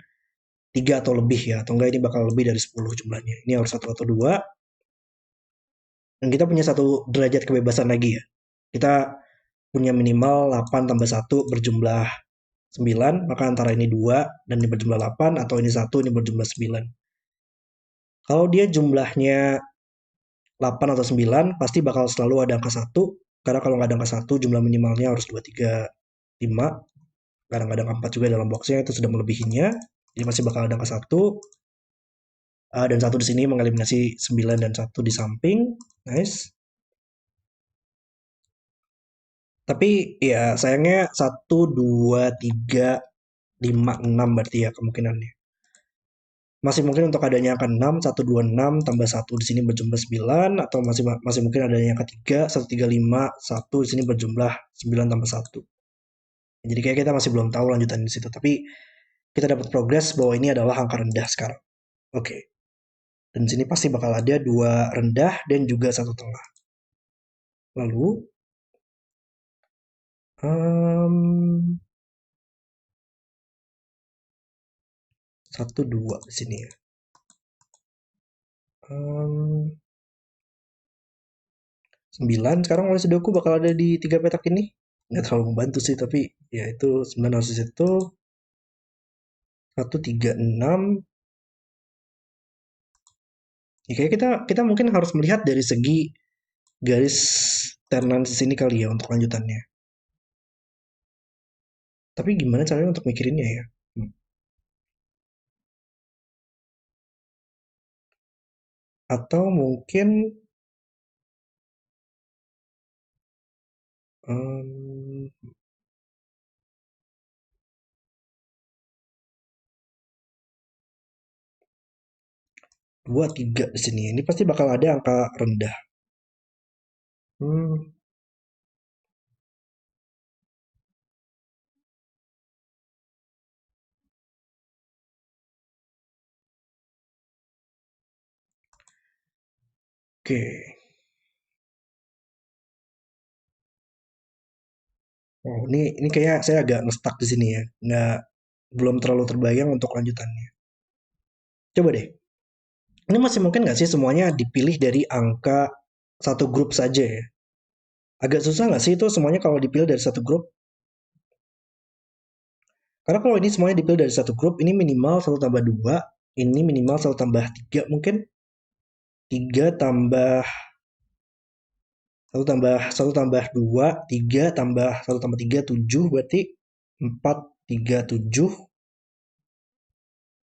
3 atau lebih ya, atau enggak ini bakal lebih dari 10 jumlahnya. Ini harus 1 atau 2. Dan kita punya satu derajat kebebasan lagi ya. Kita punya minimal 8 tambah 1 berjumlah 9, maka antara ini 2 dan ini berjumlah 8, atau ini 1, ini berjumlah 9. Kalau dia jumlahnya 8 atau 9, pasti bakal selalu ada angka 1, karena kalau nggak ada angka 1, jumlah minimalnya harus 2, 3, 5. Karena nggak ada angka 4 juga dalam boxnya, itu sudah melebihinya. Jadi masih bakal ada angka 1. Dan 1 di sini mengeliminasi 9 dan 1 di samping. Nice. Tapi ya sayangnya 1, 2, 3, 5, 6 berarti ya kemungkinannya. Masih mungkin untuk adanya angka 6, 1, 2, 6 tambah 1 di sini berjumlah 9, atau masih masih mungkin adanya angka 3, 1, 3, 5, 1 di sini berjumlah 9 tambah 1. Jadi kayak kita masih belum tahu lanjutan di situ, tapi kita dapat progres bahwa ini adalah angka rendah sekarang. Oke. Dan di sini pasti bakal ada dua rendah dan juga satu tengah. Lalu 1, 2 di sini ya. 9 sekarang oleh Sudoku bakal ada di tiga petak ini. Nggak terlalu membantu sih, tapi ya itu 9 harus di situ. 1, 3, 6. Ya, kayak kita mungkin harus melihat dari segi garis tendensi sini kali ya untuk lanjutannya. Tapi gimana caranya untuk mikirinnya ya? Atau mungkin Hmm, 2, 3 di sini. Ini pasti bakal ada angka rendah. Hmm, oke. Oh, ini kayak saya agak ngestak di sini ya. Nggak, belum terlalu terbayang untuk lanjutannya. Coba deh. Ini masih mungkin nggak sih semuanya dipilih dari angka satu grup saja ya? Agak susah nggak sih itu semuanya kalau dipilih dari satu grup? Karena kalau ini semuanya dipilih dari satu grup, ini minimal satu tambah 2, ini minimal satu tambah 3 mungkin. 3 tambah satu tambah 2, 3 tambah satu tambah 3 7 berarti 4 3 7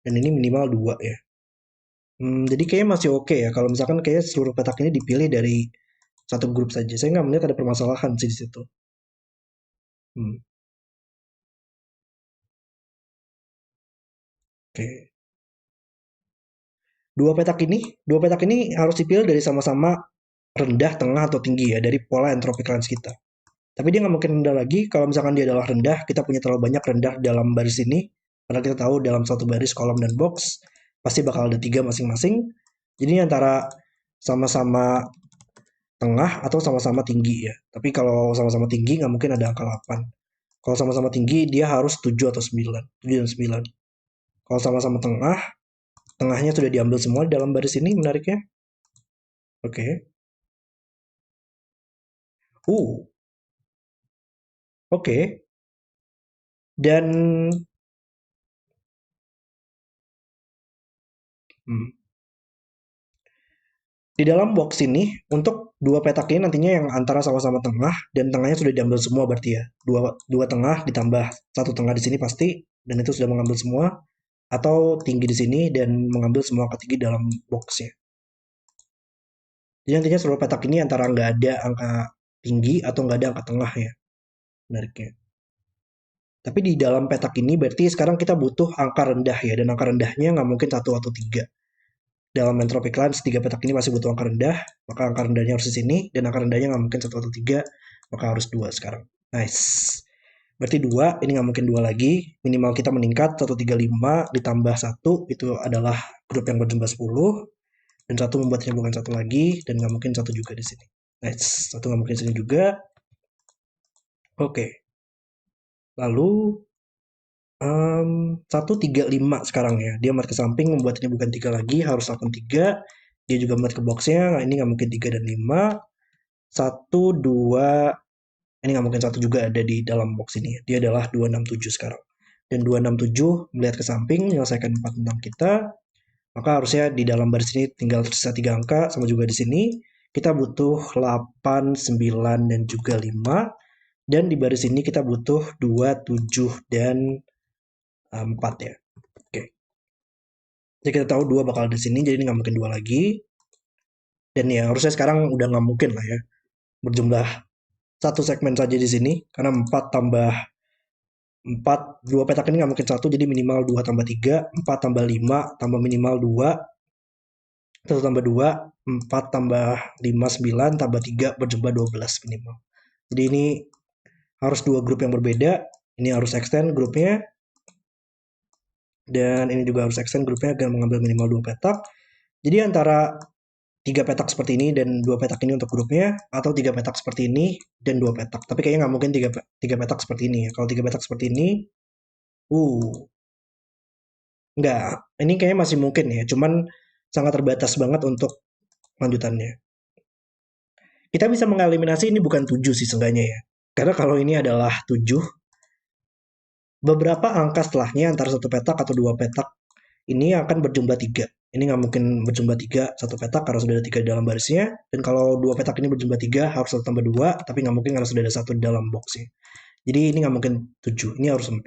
dan ini minimal 2 ya. Jadi kayaknya masih oke ya kalau misalkan kayak seluruh petak ini dipilih dari satu grup saja. Saya nggak melihat ada permasalahan sih di situ. Hmm, oke. Dua petak ini harus dipilih dari sama-sama rendah, tengah, atau tinggi ya dari pola entropic lines kita. Tapi dia nggak mungkin rendah lagi kalau misalkan dia adalah rendah, kita punya terlalu banyak rendah dalam baris ini. Karena kita tahu dalam satu baris kolom dan box pasti bakal ada tiga masing-masing. Jadi ini antara sama-sama tengah atau sama-sama tinggi ya. Tapi kalau sama-sama tinggi nggak mungkin ada angka 8. Kalau sama-sama tinggi dia harus 7 atau 9. 7 dan 9. Kalau sama-sama tengah, tengahnya sudah diambil semua dalam baris ini menariknya. Oke. Uh, oke. Dan hmm, di dalam box ini untuk dua petak ini nantinya yang antara sama-sama tengah dan tengahnya sudah diambil semua berarti ya. Dua tengah ditambah satu tengah di sini pasti dan itu sudah mengambil semua atau tinggi di sini dan mengambil semua angka tinggi dalam boxnya. Jadi nantinya seluruh petak ini antara nggak ada angka tinggi atau nggak ada angka tengah ya menariknya. Tapi di dalam petak ini berarti sekarang kita butuh angka rendah ya dan angka rendahnya nggak mungkin satu atau tiga. Dalam entropic lines tiga petak ini masih butuh angka rendah, maka angka rendahnya harus di sini dan angka rendahnya nggak mungkin satu atau tiga, maka harus dua sekarang. Nice. Berarti dua, ini nggak mungkin dua lagi. Minimal kita meningkat 135 ditambah satu itu adalah grup yang berjumlah 10 dan satu membuatnya bukan satu lagi dan nggak mungkin satu juga di sini. Nice. Satu nggak mungkin sini juga. Oke. Lalu 135 sekarang ya. Dia melihat ke samping membuatnya bukan tiga lagi, harus lakukan tiga. Dia juga melihat ke boxnya, nah ini nggak mungkin 3 dan 5. Satu, dua, ini nggak mungkin satu juga ada di dalam box ini. Dia adalah 267 sekarang. Dan 267 melihat ke samping, menyelesaikan 4 tentang kita. Maka harusnya di dalam baris ini tinggal tersisa 3 angka, sama juga di sini. Kita butuh 8, 9, dan juga 5. Dan di baris ini kita butuh 2, 7, dan 4 ya. Oke. Jadi kita tahu 2 bakal di sini, jadi ini nggak mungkin 2 lagi. Dan ya harusnya sekarang udah nggak mungkin lah ya. Berjumlah satu segmen saja di sini. Karena 4 tambah 4, 2 petak ini nggak mungkin satu, jadi minimal 2 tambah 3, 4 tambah 5, tambah minimal 2, 1 tambah 2, 4 tambah 5, 9, tambah 3, berjumlah 12 minimal. Jadi ini harus dua grup yang berbeda. Ini harus extend grupnya. Dan ini juga harus extend grupnya agar mengambil minimal 2 petak. Jadi antara 3 petak seperti ini dan 2 petak ini untuk grupnya, atau 3 petak seperti ini dan 2 petak. Tapi kayaknya nggak mungkin 3 petak seperti ini ya. Kalau 3 petak seperti ini, uh, nggak. Ini kayaknya masih mungkin ya, cuman sangat terbatas banget untuk lanjutannya. Kita bisa mengeliminasi ini bukan 7 sih seenggaknya ya. Karena kalau ini adalah 7, beberapa angka setelahnya antara satu petak atau dua petak ini akan berjumlah 3. Ini nggak mungkin berjumlah 3 satu petak karena sudah ada 3 di dalam barisnya. Dan kalau dua petak ini berjumlah 3 harus satu tambah 2, tapi nggak mungkin karena sudah ada satu di dalam boxnya. Jadi ini nggak mungkin 7, ini harus 4.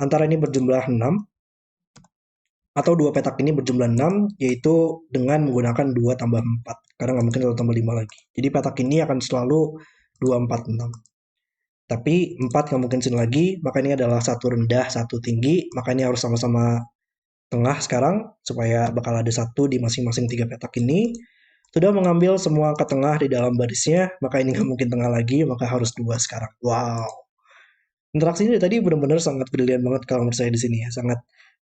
Antara ini berjumlah 6, atau dua petak ini berjumlah 6, yaitu dengan menggunakan 2 tambah 4. Karena nggak mungkin 1 tambah 5 lagi. Jadi petak ini akan selalu 2, 4, 6. Tapi 4 nggak mungkin sini lagi, maka ini adalah satu rendah, satu tinggi, maka ini harus sama-sama tengah sekarang, supaya bakal ada satu di masing-masing tiga petak ini. Sudah mengambil semua angka tengah di dalam barisnya, maka ini nggak mungkin tengah lagi, maka harus dua sekarang. Wow. Interaksi ini tadi benar-benar sangat brilian banget kalau menurut saya di sini ya. Sangat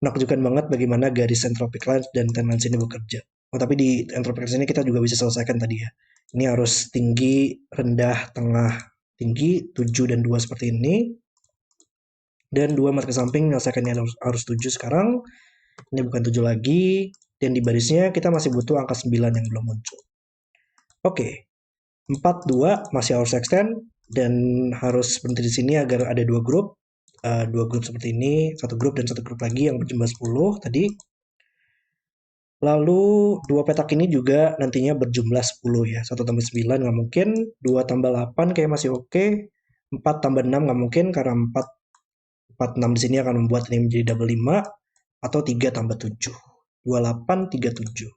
menakjubkan banget bagaimana garis entropic lines dan tendency ini bekerja. Oh, tapi di entropic lines ini kita juga bisa selesaikan tadi ya. Ini harus tinggi, rendah, tengah, tinggi, 7 dan 2 seperti ini. Dan 2 mata ke samping menyelesaikannya harus 7 sekarang. Ini bukan 7 lagi. Dan di barisnya kita masih butuh angka 9 yang belum muncul. Oke, 4, 2 masih harus extend. Dan harus berhenti di sini agar ada dua grup. Dua grup seperti ini. Satu grup dan satu grup lagi yang berjumlah 10 tadi. Lalu dua petak ini juga nantinya berjumlah 10 ya. 1 tambah 9 nggak mungkin. 2 tambah 8 kayak masih oke. 4 tambah 6 nggak mungkin karena 4 6 di sini akan membuat ini menjadi double 5. Atau 3 tambah 7. 28, 37.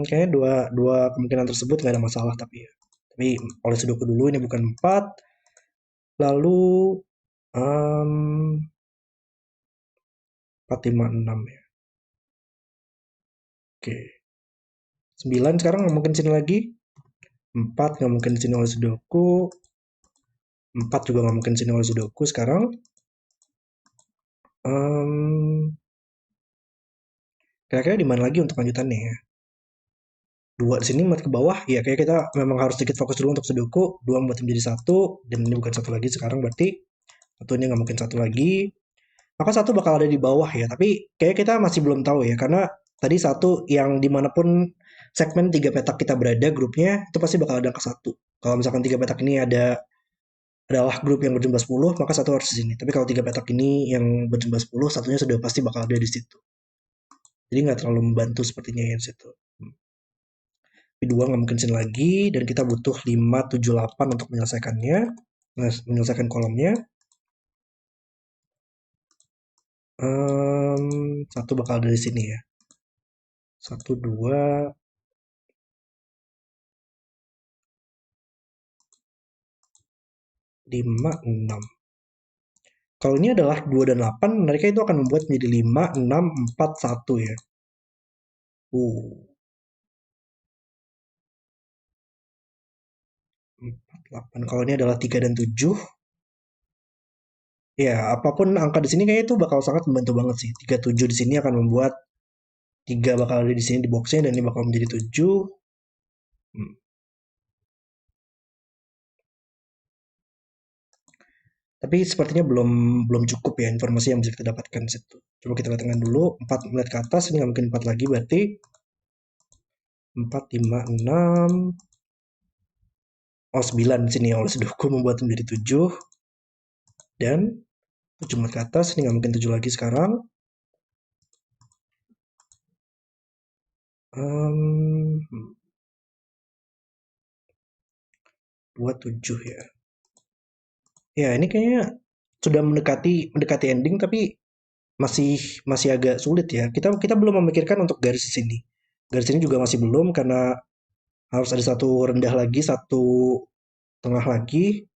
Kayaknya dua kemungkinan tersebut nggak ada masalah tapi ya. Tapi oleh sudoku dulu ini bukan 4. Lalu 4, 5, 6 ya. Oke. 9 sekarang nggak mungkin sini lagi. 4 nggak mungkin di sini oleh sudoku. 4 juga nggak mungkin sini oleh sudoku sekarang. Kira-kira di mana lagi untuk lanjutannya ya? 2 di sini ke bawah, ya kayak kita memang harus sedikit fokus dulu untuk sudoku. 2 membuat menjadi 1, dan ini bukan 1 lagi sekarang berarti. Satu ini nggak mungkin 1 lagi. Maka 1 bakal ada di bawah ya, tapi kayak kita masih belum tahu ya, karena tadi 1 yang dimanapun segmen 3 petak kita berada grupnya, itu pasti bakal ada angka 1. Kalau misalkan 3 petak ini adalah grup yang berjumlah 10, maka 1 harus di sini. Tapi kalau 3 petak ini yang berjumlah 10, satunya sudah pasti bakal ada di situ. Jadi nggak terlalu membantu sepertinya ya di situ. Tapi 2 nggak mungkin sini lagi, dan kita butuh 5, 7, 8 untuk menyelesaikannya. Menyelesaikan kolomnya. 1 bakal ada di sini ya. 1, 2, 5, 6. Kalau ini adalah 2 dan 8, mereka itu akan membuat menjadi 5, 6, 4, 1 ya. 4, 8. Kalau ini adalah 3 dan 7, ya apapun angka di sini kayaknya itu bakal sangat membantu banget sih. 3, 7 di sini akan membuat 3 bakal ada di sini di boxnya, dan ini bakal menjadi 7. Tapi sepertinya belum cukup ya informasi yang bisa kita dapatkan di situ. Coba kita lihat dulu. 4 melihat ke atas, ini nggak mungkin 4 lagi berarti. 4, 5, 6. Oh, 9 di sini oleh sudoku membuat menjadi 7. Dan 7 melihat ke atas, ini nggak mungkin 7 lagi sekarang. 27 ya. Ya, ini kayaknya sudah mendekati ending, tapi masih agak sulit ya. Kita belum memikirkan untuk garis di sini. Garis ini juga masih belum, karena harus ada satu rendah lagi, satu tengah lagi,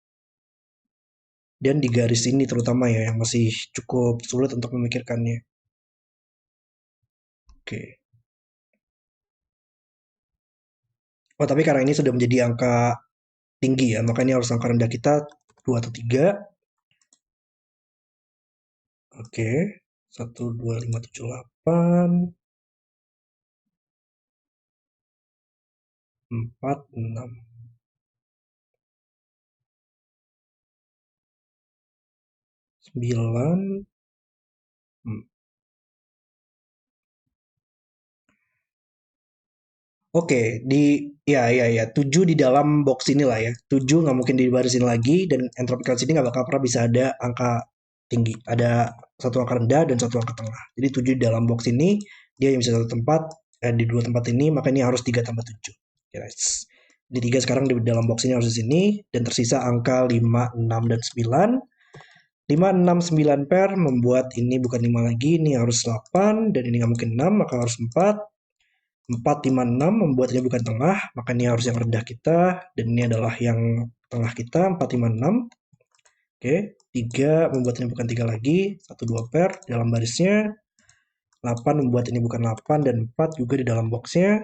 dan di garis ini terutama ya yang masih cukup sulit untuk memikirkannya. Oke. Oh, tapi karena ini sudah menjadi angka tinggi ya, makanya harus angka rendah kita 2 atau 3. Oke. 1, 2, 5, 7, 8. 4, 6. 9. Oke, ya 7 di dalam box ini lah ya. 7 nggak mungkin dibarisin lagi, dan entropic balance ini nggak bakal pernah bisa ada angka tinggi. Ada satu angka rendah dan satu angka tengah. Jadi 7 di dalam box ini dia yang bisa satu tempat, di dua tempat ini, maka ini harus 3 tambah 7. Yes. Di 3 sekarang di dalam box ini harus di sini, dan tersisa angka 5, 6, dan 9. 5, 6, 9 pair membuat ini bukan 5 lagi, ini harus 8, dan ini nggak mungkin 6, maka harus 4. 4, 5, 6 membuat ini bukan tengah, maka ini harus yang rendah kita, dan ini adalah yang tengah kita, 4, 5, 6. Oke, 3 membuat ini bukan 3 lagi, 1, 2 pair dalam barisnya, 8 membuat ini bukan 8, dan 4 juga di dalam boxnya,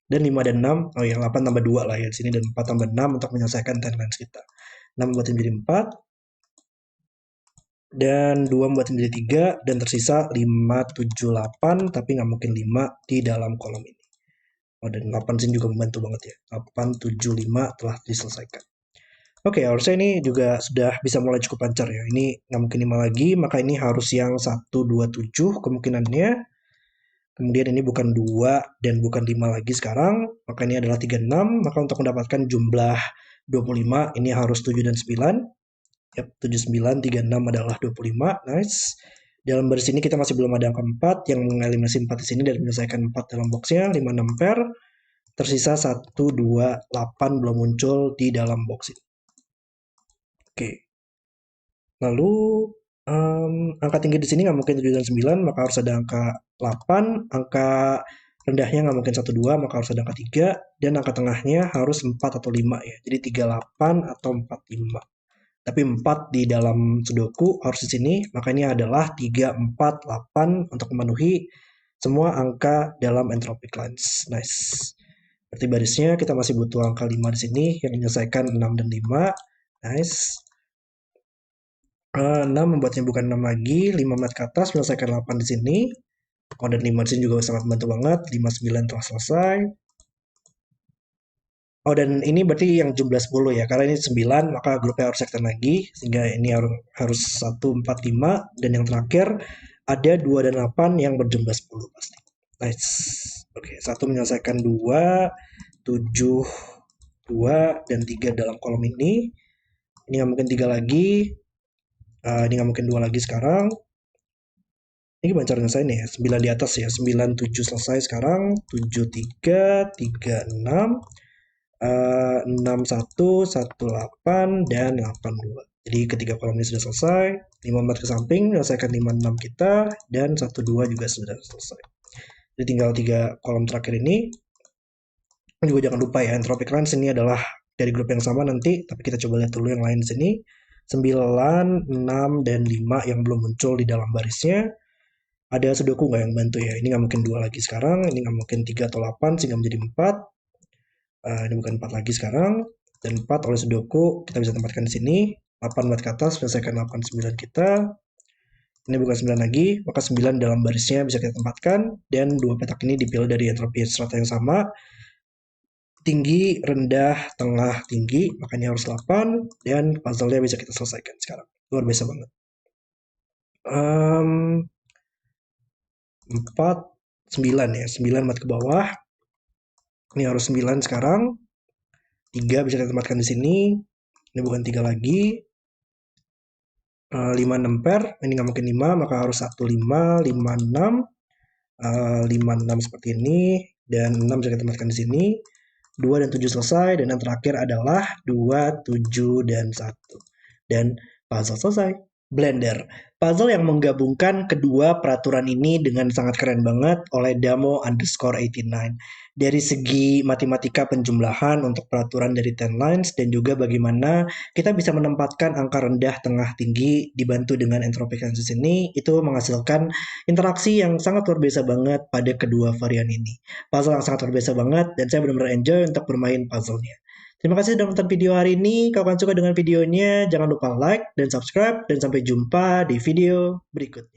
dan 5 dan 6, oh ya 8 tambah 2 lah ya di sini, dan 4 tambah 6 untuk menyelesaikan 10 lines kita. 6 membuat ini menjadi 4, dan 2 membuat ini menjadi 3, dan tersisa 5, 7, 8, tapi nggak mungkin 5 di dalam kolom ini. Oh, dan 8 sini juga membantu banget ya. 8, 7, 5 telah diselesaikan. Oke, harusnya ini juga sudah bisa mulai cukup lancar ya. Ini nggak mungkin 5 lagi, maka ini harus yang 1, 2, 7 kemungkinannya. Kemudian ini bukan 2 dan bukan 5 lagi sekarang, maka ini adalah 3, 6. Maka untuk mendapatkan jumlah 25, ini harus 7 dan 9. Yap, 7, 9, 3, 6 adalah 25. Nice. Dalam baris ini kita masih belum ada angka 4 yang mengeliminasi 4 di sini dan menyelesaikan 4 dalam boxnya, 5, 6 pair. Tersisa 1, 2, 8 belum muncul di dalam box ini. Oke. Lalu angka tinggi di sini nggak mungkin 7 dan 9, maka harus ada angka 8. Angka rendahnya nggak mungkin 1, 2, maka harus ada angka 3. Dan angka tengahnya harus 4 atau 5 ya. Jadi 38 atau 45. Tapi 4 di dalam Sudoku harus di sini, maka ini adalah 3, 4, 8 untuk memenuhi semua angka dalam entropic lines. Nice. Berarti barisnya kita masih butuh angka 5 di sini yang menyelesaikan 6 dan 5. Nice. 6 membuatnya bukan 6 lagi, 5 mat ke atas menyelesaikan 8 di sini. Oh, dan 5 di sini juga sangat membantu banget. 5, 9 telah selesai. Oh, dan ini berarti yang jumlah 10 ya. Karena ini 9, maka grupnya harus sektor lagi. Sehingga ini harus 1, 4, 5. Dan yang terakhir ada 2 dan 8 yang berjumlah 10 pasti. Nice. Oke, 1 menyelesaikan 2, 7, 2, dan 3 dalam kolom ini. Ini nggak mungkin 3 lagi. Ini nggak mungkin 2 lagi sekarang. Ini gimana cara nyelesain ya? 9 di atas ya. 9, 7 selesai sekarang. 7, 3, 3, 6. 6, 1, 1, 8, dan 8, 2. Jadi ketiga kolom ini sudah selesai. 5 4 ke samping, menyelesaikan 5, 6 kita. Dan 1, 2 juga sudah selesai. Jadi tinggal 3 kolom terakhir ini. Juga jangan lupa ya, entropic lines ini adalah dari grup yang sama nanti. Tapi kita coba lihat dulu yang lain di sini. 9, 6, dan 5 yang belum muncul di dalam barisnya. Ada Sudoku nggak yang bantu ya? Ini nggak mungkin 2 lagi sekarang, ini nggak mungkin 3 atau 8 sehingga menjadi 4. Ini bukan 4 lagi sekarang, dan 4 oleh Sudoku kita bisa tempatkan di sini. 8 buat ke atas, selesaikan 8, 9 kita. Ini bukan 9 lagi, maka 9 dalam barisnya bisa kita tempatkan, dan 2 petak ini dipilih dari entropi strata yang sama. Tinggi, rendah, tengah, tinggi, makanya harus 8, dan puzzle-nya bisa kita selesaikan sekarang. Luar biasa banget. 4, 9 ya, 9 mat ke bawah. Ini harus 9 sekarang. 3 bisa ditempatkan di sini. Ini bukan 3 lagi. 5, 6 pair. Ini nggak mungkin 5, maka harus 1, 5, 5, 6. 5, 6 seperti ini. Dan 6 bisa ditempatkan di sini. 2 dan 7 selesai. Dan yang terakhir adalah 2, 7, dan 1. Dan puzzle selesai. Blender. Puzzle yang menggabungkan kedua peraturan ini dengan sangat keren banget oleh Damo_89. Dari segi matematika penjumlahan untuk peraturan dari 10 lines dan juga bagaimana kita bisa menempatkan angka rendah, tengah, tinggi dibantu dengan entropic lines ini, itu menghasilkan interaksi yang sangat luar biasa banget pada kedua varian ini. Puzzle yang sangat luar biasa banget dan saya benar-benar enjoy untuk bermain puzzle-nya. Terima kasih sudah nonton video hari ini. Kalau kalian suka dengan videonya, jangan lupa like dan subscribe. Dan sampai jumpa di video berikutnya.